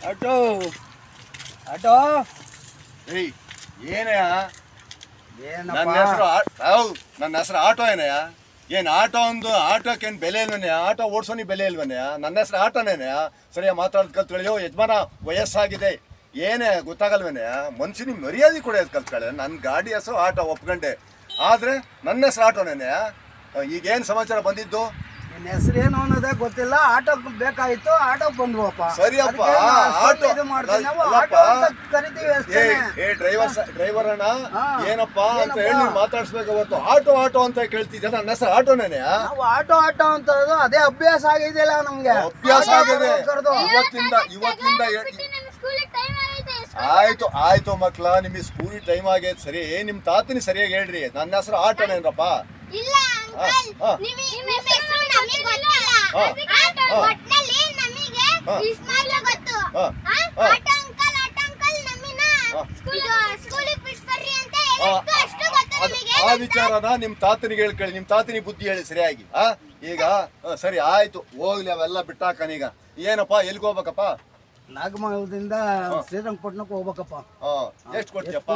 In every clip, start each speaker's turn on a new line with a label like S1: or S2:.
S1: auto auto
S2: ಏಯ್ ಏನಯ್ಯ ನನ್ನ
S1: ಏನಪ್ಪ
S2: ಹೆಸರು ಆಟೋ ಏನಯ್ಯ ಏನು ಆಟೋ ಒಂದು ಆಟೋಕ್ಕೇನು ಬೆಲೆ ಇಲ್ವನ್ಯ ಆಟೋ ಓಡಿಸೋನಿ ಬೆಲೆ ಇಲ್ವನ್ಯ ನನ್ನ ಹೆಸರು ಆಟೋನೇನಯ್ಯ ಸರಿಯಾ ಮಾತಾಡೋದು ಕಲ್ತ್ಕೊಳ್ಳಿ ಯಜಮಾನ ವಯಸ್ಸಾಗಿದೆ ಏನೇ ಗೊತ್ತಾಗಲ್ವೇನಯ್ಯ ಮನುಷ್ಯನಿಗೆ ಮರ್ಯಾದೆ ಕೊಡೋದು ಕಲ್ತ್ಕೊಳ್ಳಿ ನನ್ನ ಗಾಡಿ ಹೆಸರು ಆಟೋ ಒಪ್ಕೊಂಡೆ ಆದರೆ ನನ್ನ ಹೆಸರು ಆಟೋನೇನಯ್ಯ ಈಗೇನು ಸಮಾಚಾರ ಬಂದಿದ್ದು
S1: ನಿನ್ನ ಹೆಸರೇನು ಅನ್ನೋದೇ ಗೊತ್ತಿಲ್ಲ ಆಟೋಕ್ಕೆ ಬೇಕಾಯ್ತು ಆಟೋಕ್ಕೆ ಬಂದ್ವಪ್ಪ
S2: ಸರಿಯಪ್ಪ
S1: ಆಟೋ ಇದು ಮಾಡ್ತೀವಿ ನಾವು ಆಟೋ ಅಂತ ಕರಿತೀವಿ ಅಷ್ಟೇ
S2: ಡ್ರೈವರ್ ಅಣ್ಣ ಏನಪ್ಪಾ ಅಂತ ಹೇಳಿ ಮಾತಾಡ್ಸ್ಬೇಕು ಹೊರತು ಆಟೋ ಆಟೋ ಅಂತ ಕೇಳ್ತಿದ್ದೆ ನನ್ನ ಹೆಸರು ಆಟೋನೇನೆ
S1: ನಾವು ಆಟೋ ಆಟೋ ಅಂತ ಅದೇ ಅಭ್ಯಾಸ ಆಗಿದೆಯಲ್ಲ ನಮ್ಗೆ
S2: ಅಭ್ಯಾಸ ಆಗಿದೆ ಇವತ್ತಿಂದ ಆಯ್ತು ಮಕ್ಳ ನಿಮಗೆ ಸ್ಕೂಲಿಗೆ ಟೈಮ್ ಆಗೈತೆ ಸರಿ ನಿಮ್ ತಾತನಿ ಸರಿಯಾಗಿ ಹೇಳ್ರಿ ನನ್ನ ಹೆಸರು ಆಟೋನೇನ್ರಪ್ಪ ಆ ವಿಚಾರನ ನಿಮ್ ತಾತನಿಗೆ ಹೇಳ್ಕೊಳ್ಳಿ ನಿಮ್ ತಾತನಿ ಬುದ್ಧಿ ಹೇಳಿ ಸರಿಯಾಗಿ ಈಗ ಸರಿ ಆಯ್ತು ಹೋಗ್ಲಿ ಅವೆಲ್ಲ ಬಿಟ್ಟಾಕನೀಗ ಏನಪ್ಪಾ ಎಲ್ಲಿಗೆ ಹೋಗ್ಬೇಕಪ್ಪ
S1: ನಾಗಮಂಗಲದಿಂದ ಶ್ರೀರಂಗಪಟ್ಟಣಕ್ಕೆ ಹೋಗ್ಬೇಕಪ್ಪ
S2: ಎಷ್ಟು ಕೊಡ್ತೀಯಪ್ಪ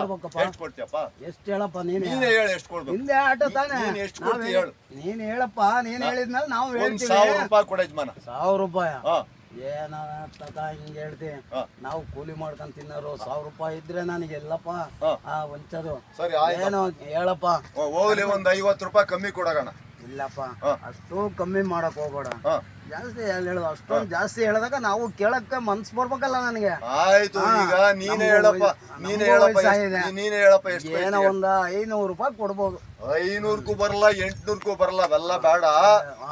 S2: ಎಷ್ಟು ಕೊಡ್ತೀಯಪ್ಪ
S1: ಎಷ್ಟು ಹೇಳಪ್ಪ ನೀನೇ
S2: ಹೇಳು ಎಷ್ಟು ಕೊಡ್ಬೇಕು
S1: ಹಿಂದೆ ಆಟೋ ತಾನೆ
S2: ಎಷ್ಟು ಕೊಡ್ತೀಯ ಹೇಳು
S1: ನೀನ್ ಹೇಳಪ್ಪ ನೀನ್ ಹೇಳಿದ್ಮೇಲೆ ನಾವು ಹೇಳ್ತೀವಿ
S2: 1000 ರೂಪಾಯಿ ಕೊಡ ಯಜಮಾನ
S1: 1000 ರೂಪಾಯಿ ಏನ ತಾತ ಹಿಂಗ್ ಹೇಳ್ತಿ ನಾವು ಕೂಲಿ ಮಾಡ್ಕೊಂಡ್ ತಿನ್ನೋರು 1000 ರೂಪಾಯಿ ಇದ್ರೆ ನನಗೆಲ್ಲಪ್ಪ ಒಂಚದು
S2: ಸರಿ
S1: ಏನು ಹೇಳಪ್ಪ
S2: ಹೋಗ್ಲಿ ಒಂದ್ 50 ರೂಪಾಯಿ ಕಮ್ಮಿ ಕೊಡೋಣ
S1: ಇಲ್ಲಪ್ಪ ಅಷ್ಟು ಕಮ್ಮಿ ಮಾಡಕ್ ಹೋಗ್ಬೇಡ ಜಾಸ್ತಿ ಹೇಳೋದು ಅಷ್ಟೊಂದು ಜಾಸ್ತಿ ಹೇಳಿದಾಗ ನಾವು ಕೇಳಕ್ಕೆ ಮನ್ಸ್ ಬರ್ಬೇಕಲ್ಲ ನನಗೆ
S2: ಆಯ್ತು ಈಗ ನೀನೇ ಹೇಳಪ್ಪ ಎಷ್ಟು
S1: ಏನೋ ಒಂದ 500 ರೂಪಾಯಿ ಕೊಡ್ಬೋದು
S2: 500ಕ್ಕೂ ಬರಲ್ಲ 800ಕ್ಕೂ ಬರಲ್ಲ ಅವೆಲ್ಲ ಬೇಡ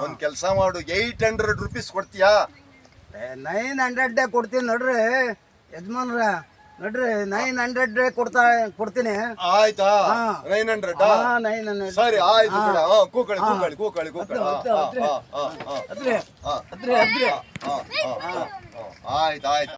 S2: ಒಂದ್ ಕೆಲ್ಸ ಮಾಡು 800 ರೂಪೀಸ್ ಕೊಡ್ತೀಯಾ
S1: 900 ಕೊಡ್ತೀನಿ ನೋಡ್ರಿ ಯಜಮಾನ್ರ ನೋಡ್ರಿ 900 ಕೊಡ್ತೀನಿ
S2: ಆಯ್ತಾ 900 ಸರಿ ಆಯ್ತು ಕೂಕಳಿ ಆಯ್ತು